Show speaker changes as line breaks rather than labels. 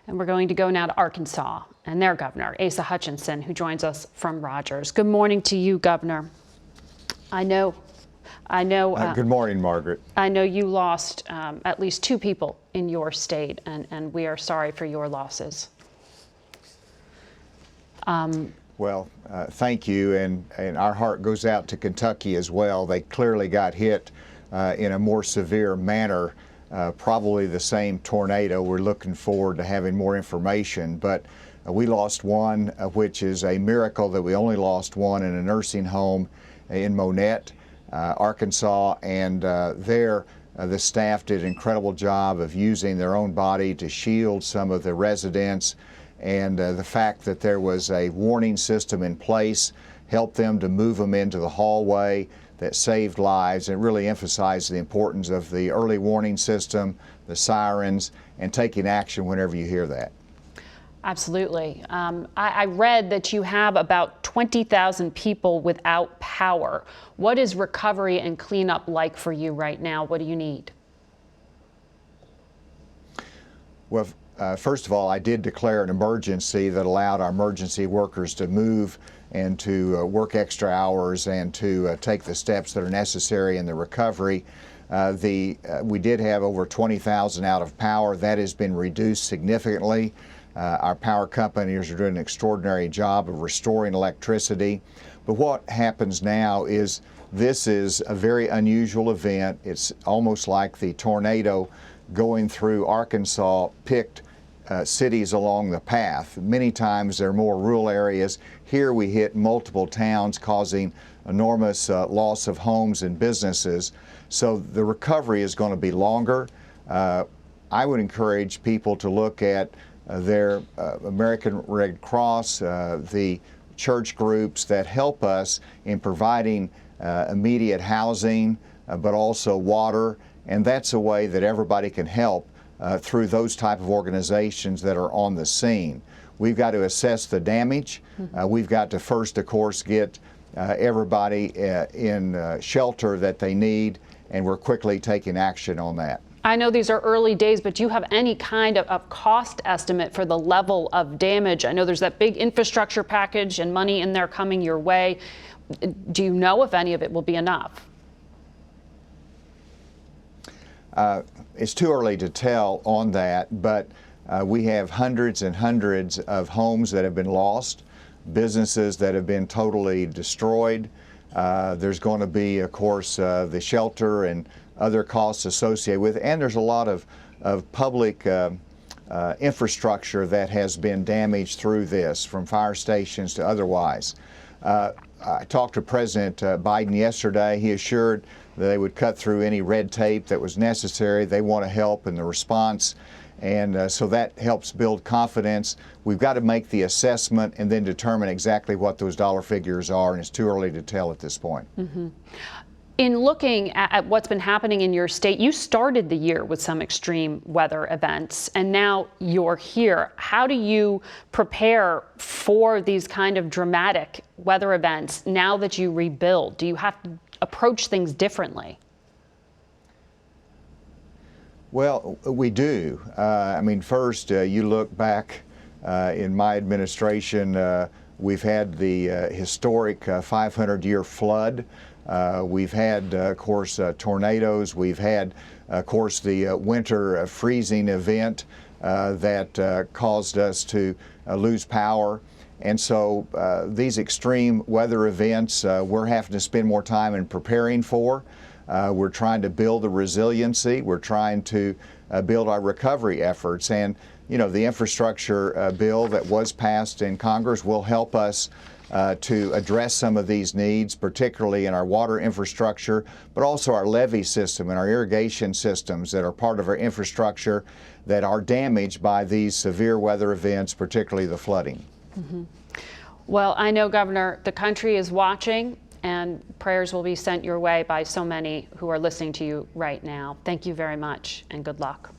And we're going to go now to Arkansas and their governor, Asa Hutchinson, who joins us from Rogers. Good morning to you, Governor. I know.
Good morning, Margaret.
I know you lost at least 2 people in your state, and we are sorry for your losses.
Well, thank you, and our heart goes out to Kentucky as well. They clearly got hit in a more severe manner, probably the same tornado. We're looking forward to having more information, but we lost one, which is a miracle that we only lost one in a nursing home in Monette, Arkansas, and there the staff did an incredible job of using their own body to shield some of the residents, and the fact that there was a warning system in place helped them to move them into the hallway. That saved lives and really emphasized the importance of the early warning system, the sirens, and taking action whenever you hear that.
Absolutely. I read that you have about 20,000 people without power. What is recovery and cleanup like for you right now? What do you need?
Well, first of all, I did declare an emergency that allowed our emergency workers to move and to work extra hours and to take the steps that are necessary in the recovery. We did have over 20,000 out of power. That has been reduced significantly. Our power companies are doing an extraordinary job of restoring electricity. But what happens now is this is a very unusual event. It's almost like the tornado going through Arkansas picked cities along the path. Many times they're more rural areas. Here we hit multiple towns, causing enormous loss of homes and businesses. So the recovery is going to be longer. I would encourage people to look at their American Red Cross, the church groups that help us in providing immediate housing, but also water. And that's a way that everybody can help through those type of organizations that are on the scene. We've got to assess the damage. We've got to first, of course, get everybody in shelter that they need, and we're quickly taking action on that.
I know these are early days, but do you have any kind of cost estimate for the level of damage? I know there's that big infrastructure package and money in there coming your way. Do you know if any of it will be enough?
It's too early to tell on that, but we have hundreds and hundreds of homes that have been lost, businesses that have been totally destroyed. There's going to be, of course, the shelter and other costs associated with it, and there's a lot of public infrastructure that has been damaged through this, from fire stations to otherwise. I talked to President Biden yesterday. He assured that they would cut through any red tape that was necessary. They want to help in the response, and so that helps build confidence. We've got to make the assessment and then determine exactly what those dollar figures are, and it's too early to tell at this point.
In looking at what's been happening in your state, you started the year with some extreme weather events, and now you're here. How do you prepare for these kind of dramatic weather events now that you rebuild? Do you have to approach things differently?
Well, we do. I mean, first, you look back in my administration, we've had the historic 500-year flood. We've had, of course, tornadoes. We've had, of course, the winter freezing event that caused us to lose power. And so these extreme weather events, we're having to spend more time in preparing for. We're trying to build the resiliency. We're trying to build our recovery efforts. And, you know, the infrastructure bill that was passed in Congress will help us to address some of these needs, particularly in our water infrastructure, but also our levee system and our irrigation systems that are part of our infrastructure that are damaged by these severe weather events, particularly the flooding.
Well, I know, Governor, the country is watching, and prayers will be sent your way by so many who are listening to you right now. Thank you very much, and good luck.